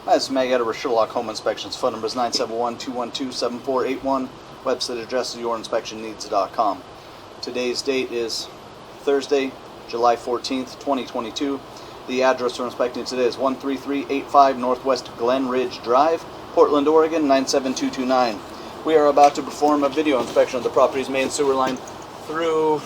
Hi, this is Mag Editor with Sherlock Home Inspections. Phone number is 971-212-7481. Website address is yourinspectionneeds.com. Today's date is Thursday, July 14th, 2022. The address we're inspecting today is 13385 Northwest Glenridge Drive, Portland, Oregon 97229. We are about to perform a video inspection of the property's main sewer line through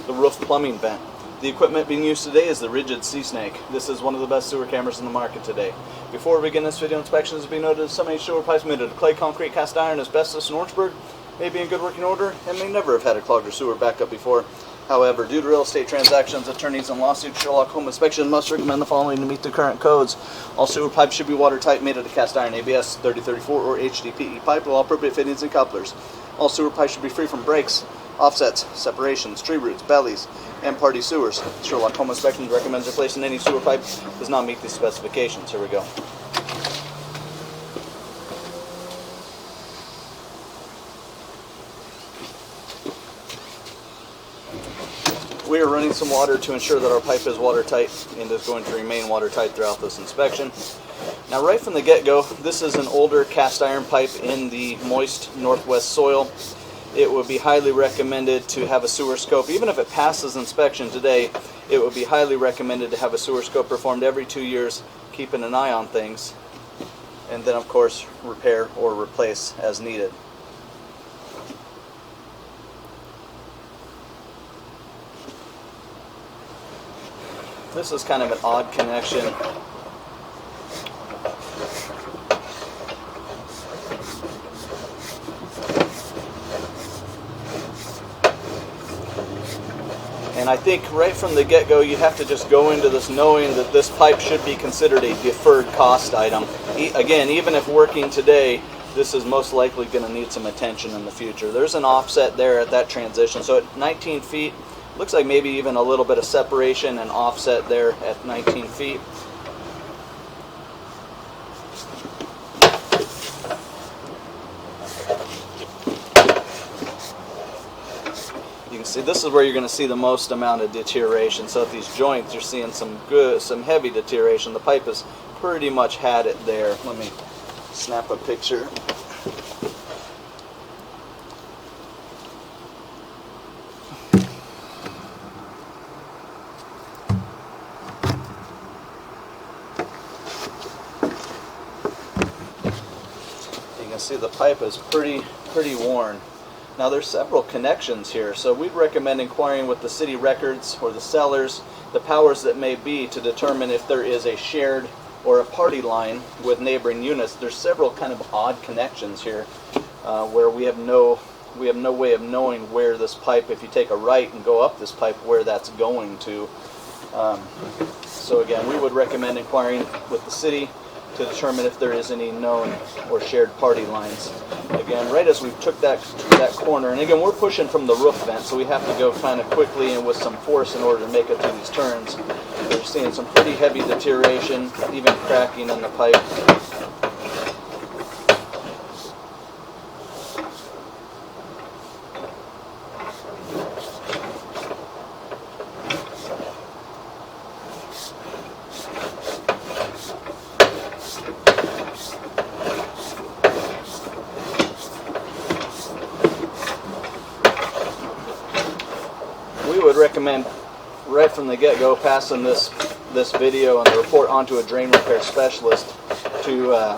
the roof plumbing vent. The equipment being used today is the Rigid Sea Snake. This is one of the best sewer cameras in the market today. Before we begin this video inspection, it has been noted some of these sewer pipes made of clay, concrete, cast iron, asbestos, and Orangeburg may be in good working order and may never have had a clogged or sewer backup before. However, due to real estate transactions, attorneys, and lawsuits, Sherlock Home Inspection must recommend the following to meet the current codes. All sewer pipes should be watertight, made of the cast iron ABS 3034 or HDPE pipe with all appropriate fittings and couplers. All sewer pipes should be free from breaks, offsets, separations, tree roots, bellies, and party sewers. Sherlock Home Inspection recommends replacing any sewer pipe that does not meet these specifications. Here we go. We are running some water to ensure that our pipe is watertight and is going to remain watertight throughout this inspection. Now, right from the get-go, this is an older cast iron pipe in the moist northwest soil. It would be highly recommended to have a sewer scope. Even if it passes inspection today, it would be highly recommended to have a sewer scope performed every 2 years, keeping an eye on things, and then of course repair or replace as needed. This is kind of an odd connection. And I think right from the get-go you have to just go into this knowing that this pipe should be considered a deferred cost item. Again, even if working today, this is most likely going to need some attention in the future. There's an offset there at that transition. So at 19 feet, looks like maybe even a little bit of separation and offset there at 19 feet. You can see this is where you're going to see the most amount of deterioration. So at these joints, you're seeing some heavy deterioration. The pipe has pretty much had it there. Let me snap a picture. See, the pipe is pretty worn. Now there's several connections here, so we'd recommend inquiring with the city records or the sellers, the powers that may be, to determine if there is a shared or a party line with neighboring units. There's several kind of odd connections here where we have no way of knowing where this pipe, if you take a right and go up this pipe, where that's going to. So again, we would recommend inquiring with the city to determine if there is any known or shared party lines. Again, right as we took that corner, and again, we're pushing from the roof vent, so we have to go kind of quickly and with some force in order to make it through these turns. We're seeing some pretty heavy deterioration, even cracking in the pipe. We would recommend right from the get-go passing this video and the report onto a drain repair specialist to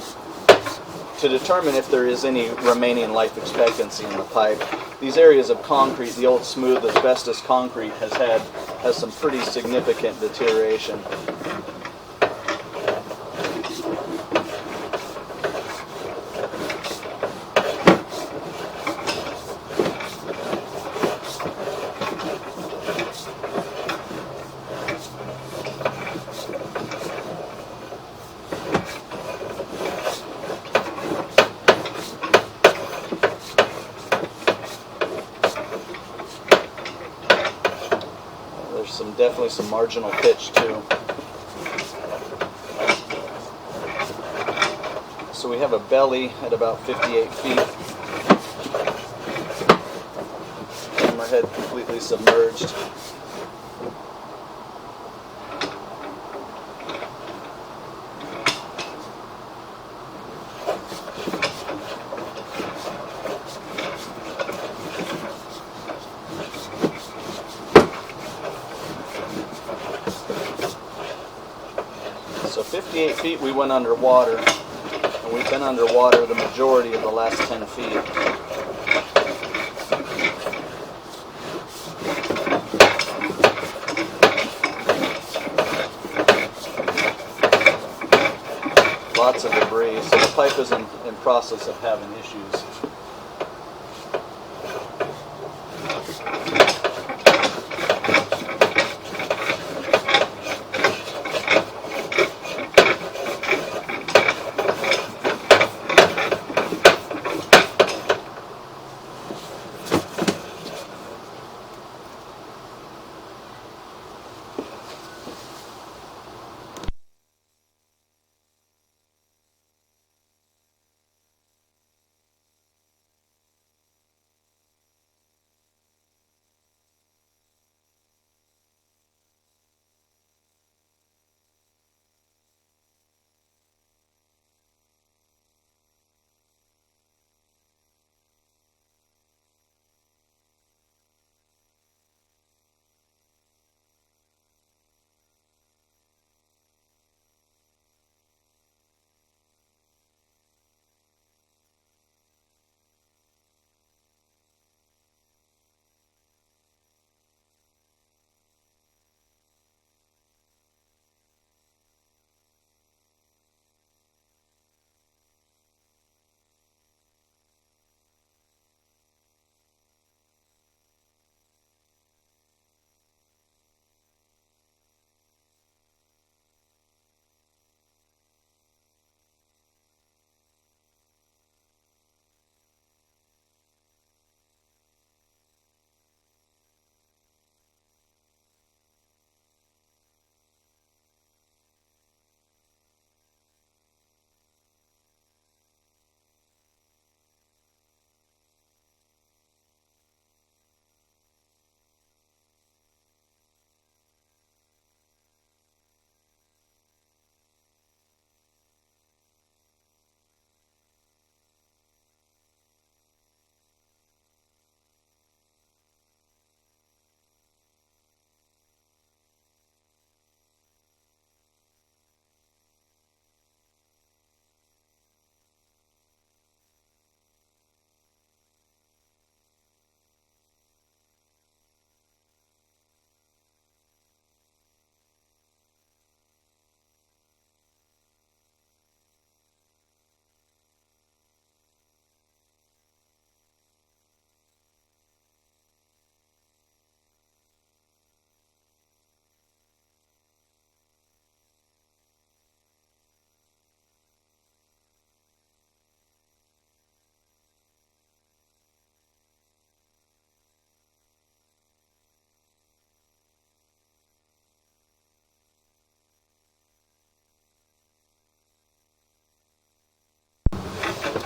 determine if there is any remaining life expectancy in the pipe. These areas of concrete, the old smooth asbestos concrete, has some pretty significant deterioration. Definitely some marginal pitch too. So we have a belly at about 58 feet. Hammerhead completely submerged. 58 feet we went underwater, and we've been underwater the majority of the last 10 feet. Lots of debris, so the pipe is in process of having issues.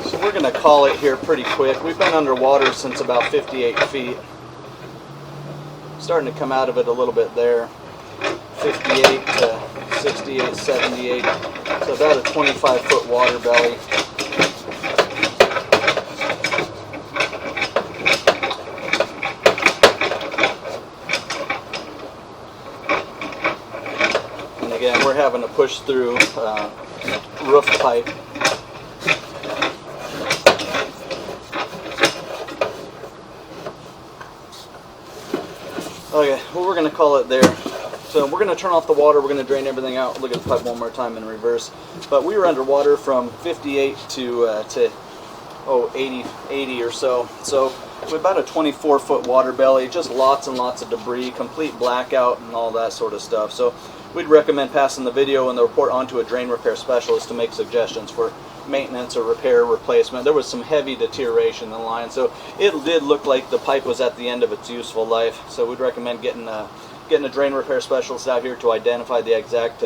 So we're going to call it here pretty quick. We've been underwater since about 58 feet. Starting to come out of it a little bit there. 58 to 68, 78. So about a 25-foot water belly. And again, we're having to push through roof pipe. Okay, well, we're going to call it there. So we're going to turn off the water, we're going to drain everything out, look at the pipe one more time in reverse. But we were underwater from 58 to 80 or so. So with about a 24-foot water belly, just lots and lots of debris, complete blackout and all that sort of stuff. So we'd recommend passing the video and the report on to a drain repair specialist to make suggestions for maintenance or repair or replacement. There was some heavy deterioration in the line, so it did look like the pipe was at the end of its useful life. So we'd recommend getting a drain repair specialist out here to identify the exact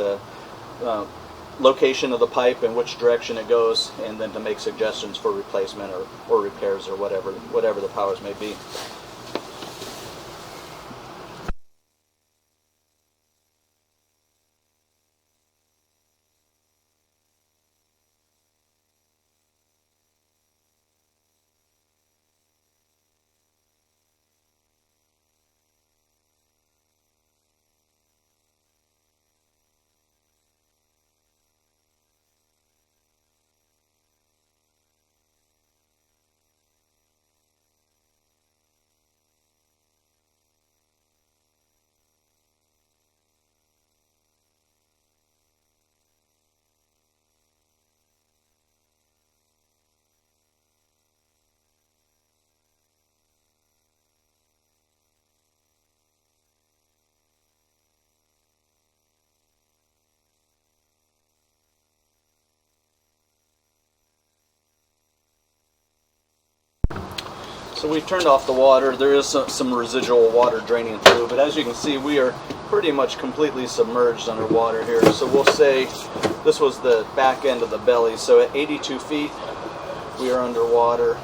location of the pipe and which direction it goes, and then to make suggestions for replacement or repairs or whatever the powers may be. So we've turned off the water. There is some residual water draining through, but as you can see, we are pretty much completely submerged underwater here. So we'll say this was the back end of the belly. So at 82 feet, we are underwater.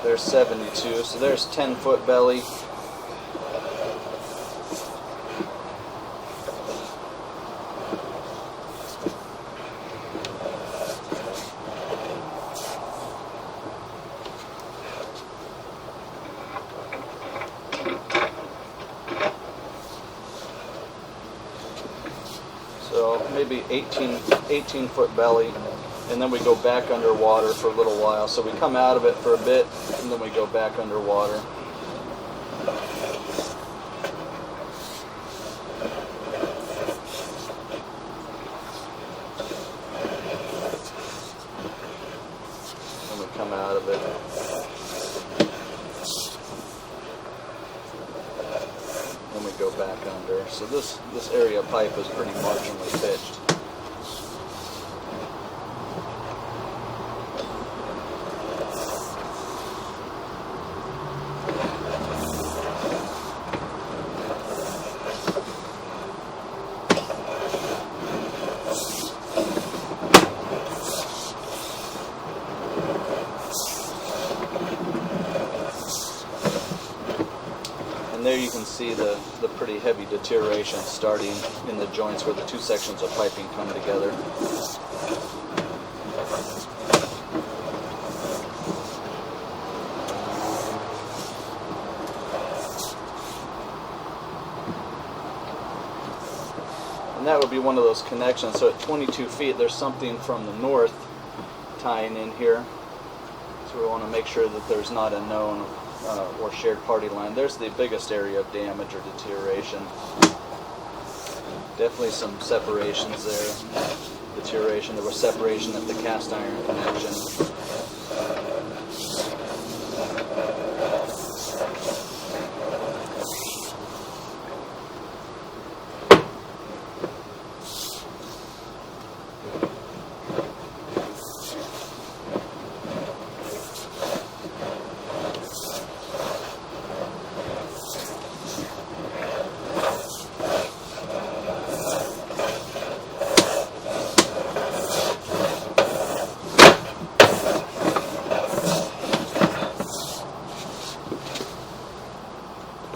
There's 72, so there's 10-foot belly. So maybe 18-foot belly. And then we go back underwater for a little while. So we come out of it for a bit, and then we go back underwater. And we come out of it. And we go back under. So this area of pipe is pretty marginally pitched. And there you can see the pretty heavy deterioration starting in the joints where the two sections of piping come together. And that would be one of those connections. So at 22 feet, there's something from the north tying in here. So we want to make sure that there's not a known or shared party line. There's the biggest area of damage or deterioration. Definitely some separations there. Deterioration. There was separation at the cast iron connection.